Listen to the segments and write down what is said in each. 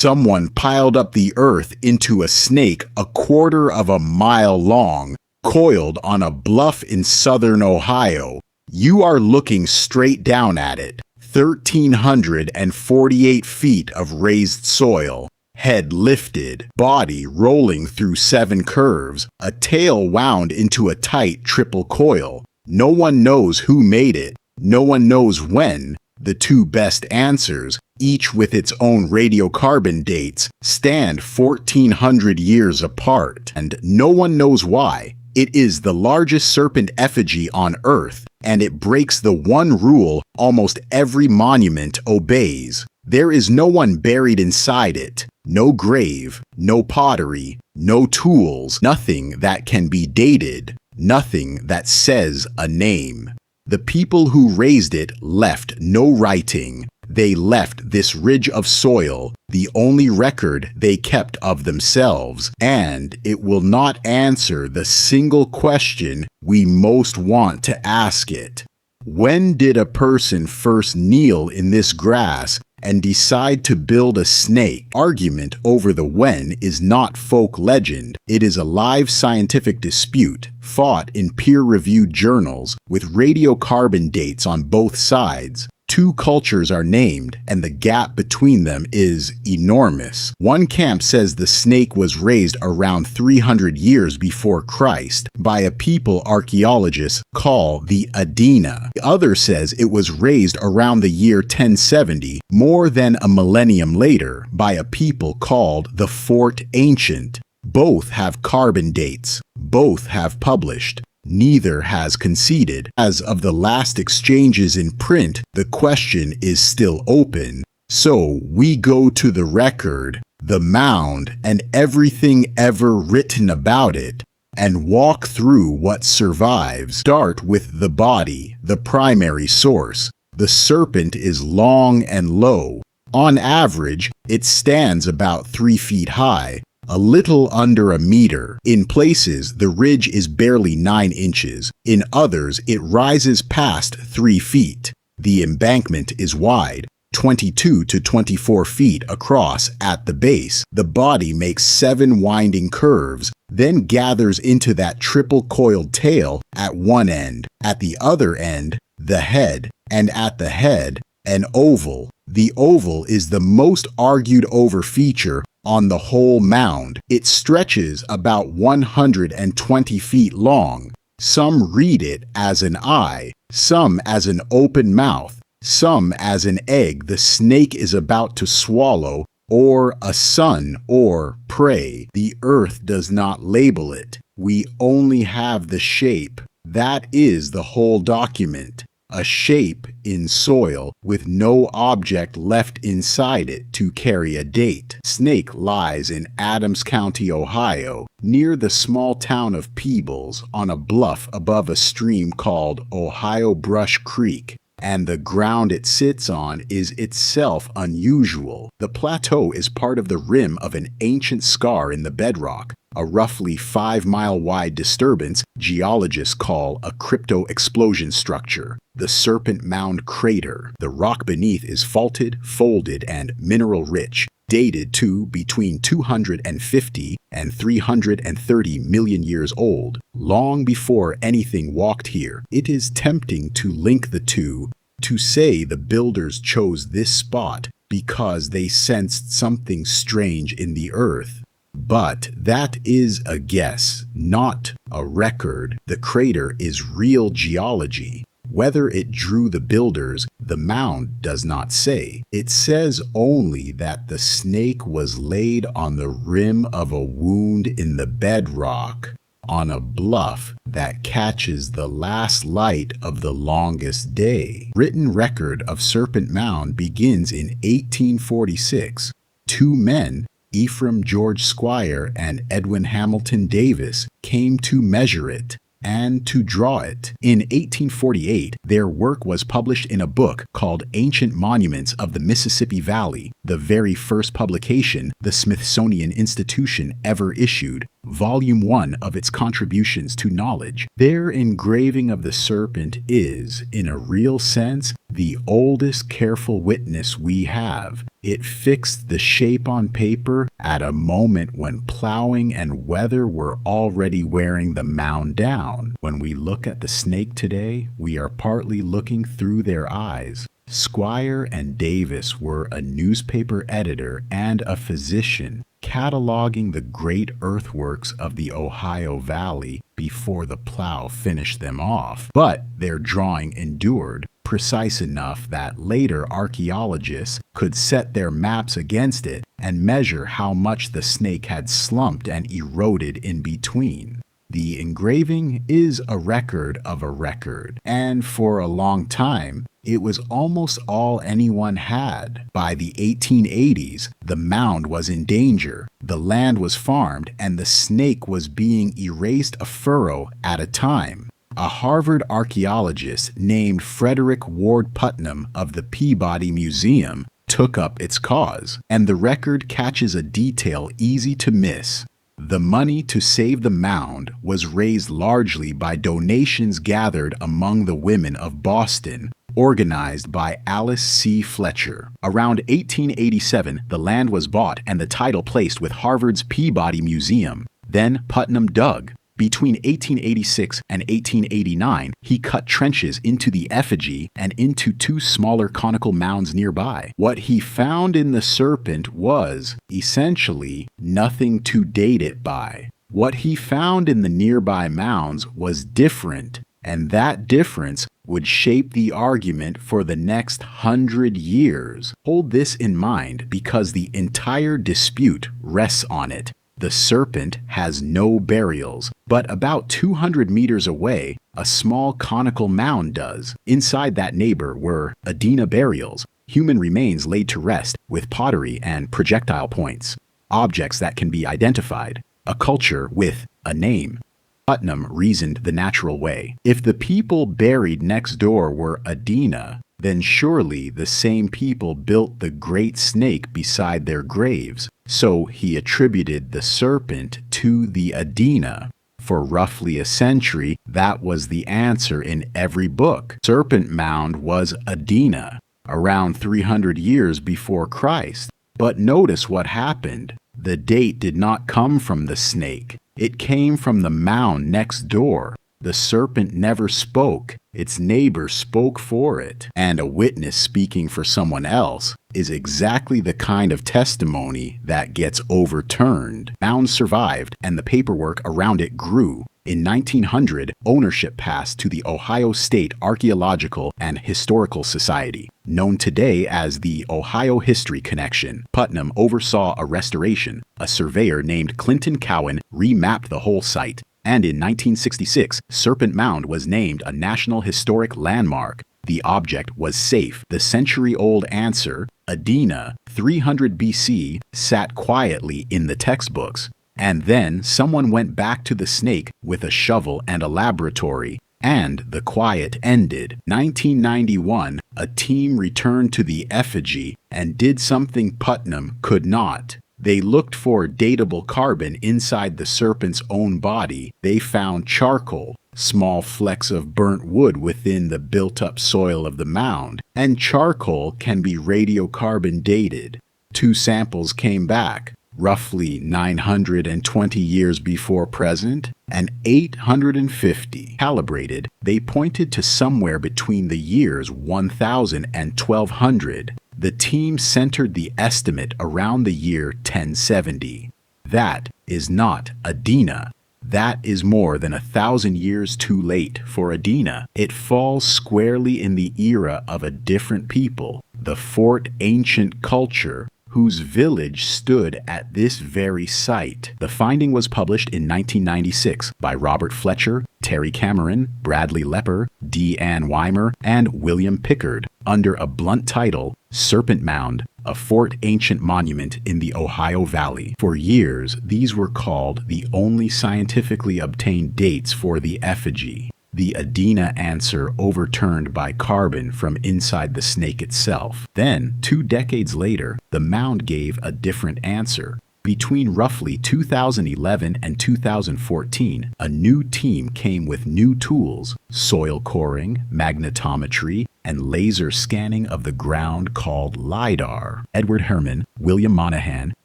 Someone piled up the earth into a snake 1/4 of a mile long, coiled on a bluff in southern Ohio. You are looking straight down at it. 1,348 feet of raised soil. Head lifted, body rolling through 7 curves, a tail wound into a tight triple coil. No one knows who made it. No one knows when. The 2 best answers, each with its own radiocarbon dates, stand 1,400 years apart, and no one knows why. It is the largest serpent effigy on Earth, and it breaks the one rule almost every monument obeys. There is no one buried inside it. No grave, no pottery, no tools, nothing that can be dated, nothing that says a name. The people who raised it left no writing. They left this ridge of soil, the only record they kept of themselves, and it will not answer the single question we most want to ask it. When did a person first kneel in this grass and decide to build a snake? Argument over the when is not folk legend. It is a live scientific dispute, fought in peer-reviewed journals, with radiocarbon dates on both sides. 2 cultures are named, and the gap between them is enormous. One camp says the snake was raised around 300 years before Christ by a people archaeologists call the Adena. The other says it was raised around the year 1070, more than a millennium later, by a people called the Fort Ancient. Both have carbon dates. Both have published. Neither has conceded. As of the last exchanges in print, the question is still open. So we go to the record, the mound, and everything ever written about it, and walk through what survives. Start with the body, the primary source. The serpent is long and low. On average, it stands about 3 feet high, a little under a meter. In places, the ridge is barely 9 inches. In others, it rises past 3 feet. The embankment is wide, 22 to 24 feet across at the base. The body makes 7 winding curves, then gathers into that triple-coiled tail at one end. At the other end, the head, and at the head, an oval. The oval is the most argued over feature on the whole mound. It stretches about 120 feet long. Some read it as an eye, some as an open mouth, some as an egg the snake is about to swallow, or a son or prey. The earth does not label it. We only have the shape. That is the whole document. A shape in soil with no object left inside it to carry a date. Snake lies in Adams County, Ohio, near the small town of Peebles, on a bluff above a stream called Ohio Brush Creek, and the ground it sits on is itself unusual. The plateau is part of the rim of an ancient scar in the bedrock, a roughly 5-mile-wide disturbance geologists call a crypto-explosion structure, the Serpent Mound crater. The rock beneath is faulted, folded, and mineral-rich, dated to between 250 and 330 million years old, long before anything walked here. It is tempting to link the two, to say the builders chose this spot because they sensed something strange in the earth. But that is a guess, not a record. The crater is real geology. Whether it drew the builders, the mound does not say. It says only that the snake was laid on the rim of a wound in the bedrock, on a bluff that catches the last light of the longest day. Written record of Serpent Mound begins in 1846. 2 men, Ephraim George Squier and Edwin Hamilton Davis, came to measure it and to draw it. In 1848, their work was published in a book called Ancient Monuments of the Mississippi Valley, the very first publication the Smithsonian Institution ever issued. Volume 1 of its contributions to knowledge. Their engraving of the serpent is, in a real sense, the oldest careful witness we have. It fixed the shape on paper at a moment when plowing and weather were already wearing the mound down. When we look at the snake today, we are partly looking through their eyes. Squier and Davis were a newspaper editor and a physician, cataloging the great earthworks of the Ohio Valley before the plow finished them off. But their drawing endured, precise enough that later archaeologists could set their maps against it and measure how much the snake had slumped and eroded in between. The engraving is a record of a record, and for a long time, it was almost all anyone had. By the 1880s, the mound was in danger, the land was farmed, and the snake was being erased a furrow at a time. A Harvard archaeologist named Frederick Ward Putnam of the Peabody Museum took up its cause, and the record catches a detail easy to miss. The money to save the mound was raised largely by donations gathered among the women of Boston, organized by Alice C. Fletcher. Around 1887, the land was bought and the title placed with Harvard's Peabody Museum. Then Putnam dug. Between 1886 and 1889, he cut trenches into the effigy and into two smaller conical mounds nearby. What he found in the serpent was, essentially, nothing to date it by. What he found in the nearby mounds was different, and that difference would shape the argument for the next 100 years. Hold this in mind because the entire dispute rests on it. The serpent has no burials, but about 200 meters away, a small conical mound does. Inside that neighbor were Adena burials, human remains laid to rest with pottery and projectile points, objects that can be identified, a culture with a name. Putnam reasoned the natural way. If the people buried next door were Adena, then surely the same people built the great snake beside their graves. So he attributed the serpent to the Adena. For roughly a century, that was the answer in every book. Serpent Mound was Adena, around 300 years before Christ. But notice what happened. The date did not come from the snake. It came from the mound next door. The serpent never spoke. Its neighbor spoke for it. And a witness speaking for someone else is exactly the kind of testimony that gets overturned. Mound survived, and the paperwork around it grew. In 1900, ownership passed to the Ohio State Archaeological and Historical Society, known today as the Ohio History Connection. Putnam oversaw a restoration. A surveyor named Clinton Cowan remapped the whole site. And in 1966, Serpent Mound was named a National Historic Landmark. The object was safe. The century-old answer, Adena, 300 BC, sat quietly in the textbooks. And then someone went back to the snake with a shovel and a laboratory, and the quiet ended. 1991, a team returned to the effigy and did something Putnam could not. They looked for datable carbon inside the serpent's own body. They found charcoal, small flecks of burnt wood within the built-up soil of the mound, and charcoal can be radiocarbon dated. 2 samples came back, roughly 920 years before present, and 850. Calibrated, they pointed to somewhere between the years 1000 and 1200. The team centered the estimate around the year 1070. That is not Adena. That is more than 1,000 years too late for Adena. It falls squarely in the era of a different people, the Fort Ancient culture, whose village stood at this very site. The finding was published in 1996 by Robert Fletcher, Terry Cameron, Bradley Lepper, D. Ann Weimer, and William Pickard, under a blunt title, Serpent Mound, a Fort Ancient monument in the Ohio Valley. For years, these were called the only scientifically obtained dates for the effigy. The Adena answer overturned by carbon from inside the snake itself. Then, 2 decades later, the mound gave a different answer. Between roughly 2011 and 2014, a new team came with new tools, soil coring, magnetometry, and laser scanning of the ground called LiDAR. Edward Herman, William Monahan,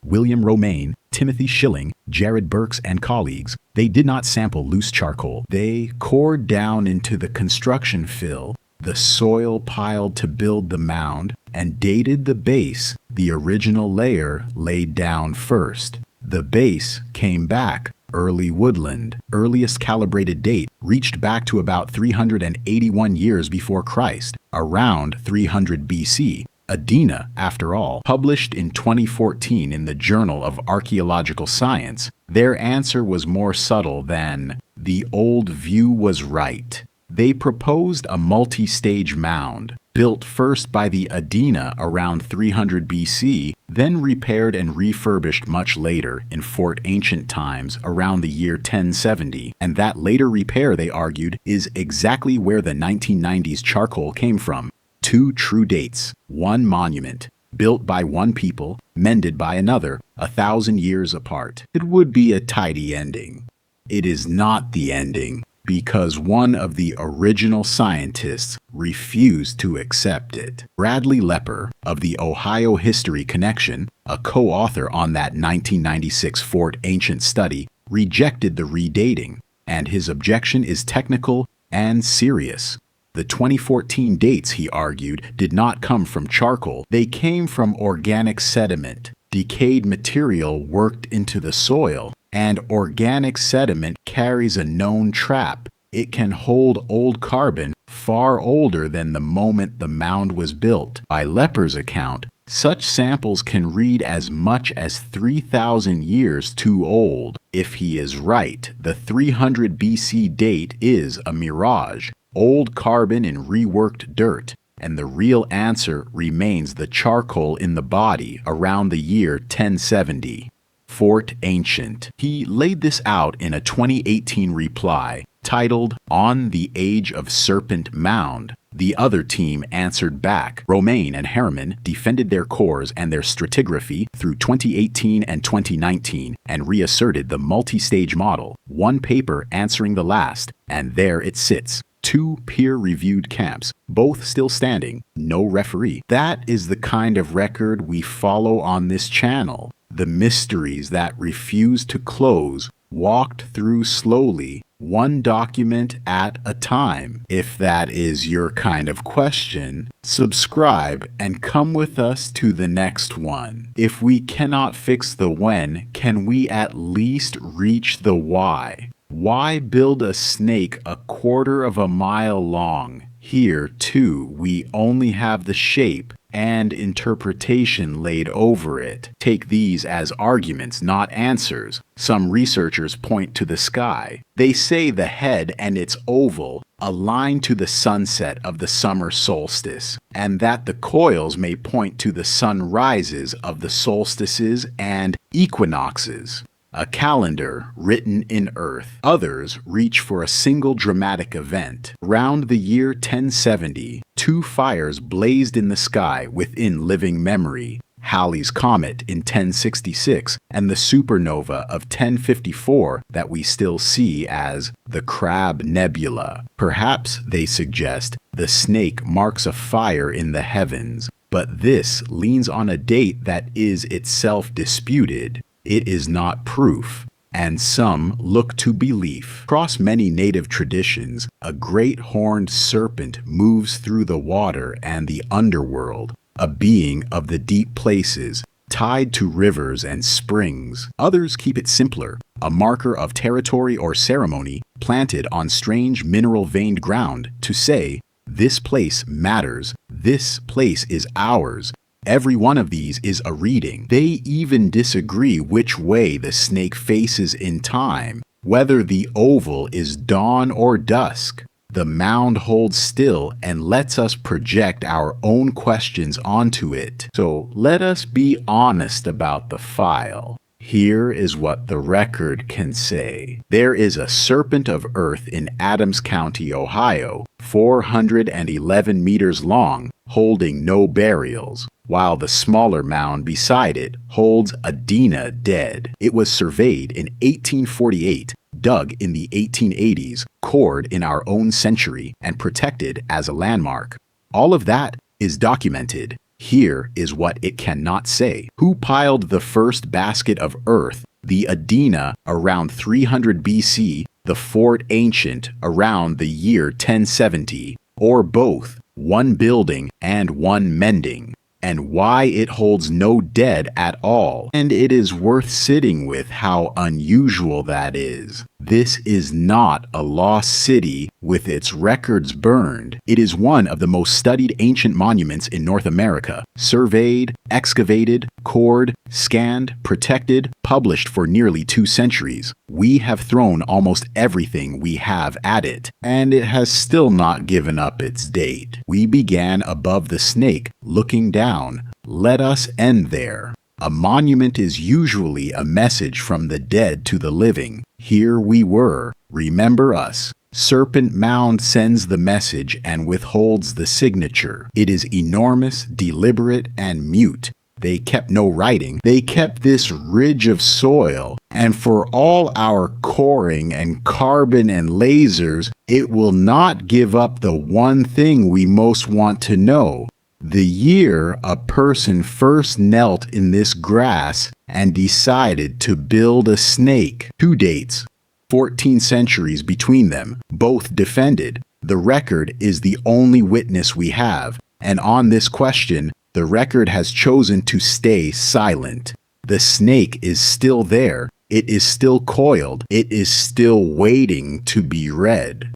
William Romaine, Timothy Schilling, Jared Burks, and colleagues, they did not sample loose charcoal. They cored down into the construction fill, the soil piled to build the mound, and dated the base, the original layer laid down first. The base came back early woodland. Earliest calibrated date reached back to about 381 years before Christ, around 300 BC. Adena, after all, published in 2014 in the Journal of Archaeological Science, their answer was more subtle than, "The old view was right." They proposed a multi-stage mound, built first by the Adena around 300 BC, then repaired and refurbished much later in Fort Ancient times around the year 1070, and that later repair, they argued, is exactly where the 1990s charcoal came from. Two true dates, one monument, built by one people, mended by another, 1,000 years apart. It would be a tidy ending. It is not the ending, because one of the original scientists refused to accept it. Bradley Lepper, of the Ohio History Connection, a co-author on that 1996 Fort Ancient study, rejected the redating, and his objection is technical and serious. The 2014 dates, he argued, did not come from charcoal. They came from organic sediment, decayed material worked into the soil, and organic sediment carries a known trap. It can hold old carbon far older than the moment the mound was built. By Lepper's account, such samples can read as much as 3,000 years too old. If he is right, the 300 BC date is a mirage, old carbon in reworked dirt, and the real answer remains the charcoal in the body around the year 1070. Fort Ancient. He laid this out in a 2018 reply titled On the Age of Serpent Mound. The other team answered back. Romaine and Herman defended their cores and their stratigraphy through 2018 and 2019 and reasserted the multi-stage model, one paper answering the last, and there it sits. Two peer-reviewed camps, both still standing, no referee. That is the kind of record we follow on this channel. The mysteries that refuse to close, walked through slowly, one document at a time. If that is your kind of question, subscribe and come with us to the next one. If we cannot fix the when, can we at least reach the why? Why build a snake 1/4 of a mile long? Here, too, we only have the shape and interpretation laid over it. Take these as arguments, not answers. Some researchers point to the sky. They say the head and its oval align to the sunset of the summer solstice, and that the coils may point to the sunrises of the solstices and equinoxes. A calendar written in earth. Others reach for a single dramatic event. Round the year 1070, two fires blazed in the sky within living memory. Halley's Comet in 1066 and the supernova of 1054 that we still see as the Crab Nebula. Perhaps, they suggest, the snake marks a fire in the heavens, but this leans on a date that is itself disputed. It is not proof, and some look to belief. Across many native traditions, a great horned serpent moves through the water and the underworld, a being of the deep places, tied to rivers and springs. Others keep it simpler, a marker of territory or ceremony planted on strange mineral-veined ground to say, this place matters, this place is ours. Every one of these is a reading. They even disagree which way the snake faces in time, whether the oval is dawn or dusk. The mound holds still and lets us project our own questions onto it. So let us be honest about the file. Here is what the record can say. There is a serpent of earth in Adams County, Ohio, 411 meters long, holding no burials. while the smaller mound beside it holds Adena dead. It was surveyed in 1848, dug in the 1880s, cored in our own century, and protected as a landmark. All of that is documented. Here is what it cannot say. Who piled the first basket of earth? The Adena around 300 BC, the Fort Ancient around the year 1070, or both, one building and one mending, and why it holds no dead at all. And it is worth sitting with how unusual that is. This is not a lost city with its records burned. It is one of the most studied ancient monuments in North America, surveyed, excavated, cored, scanned, protected, published for nearly 2 centuries. We have thrown almost everything we have at it, and it has still not given up its date. We began above the snake, looking down. Let us end there. A monument is usually a message from the dead to the living. Here we were. Remember us. Serpent Mound sends the message and withholds the signature. It is enormous, deliberate, and mute. They kept no writing. They kept this ridge of soil. And for all our coring and carbon and lasers, it will not give up the one thing we most want to know. The year a person first knelt in this grass and decided to build a snake. 2 dates, 14 centuries between them, both defended. The record is the only witness we have, and on this question, the record has chosen to stay silent. The snake is still there. It is still coiled. It is still waiting to be read.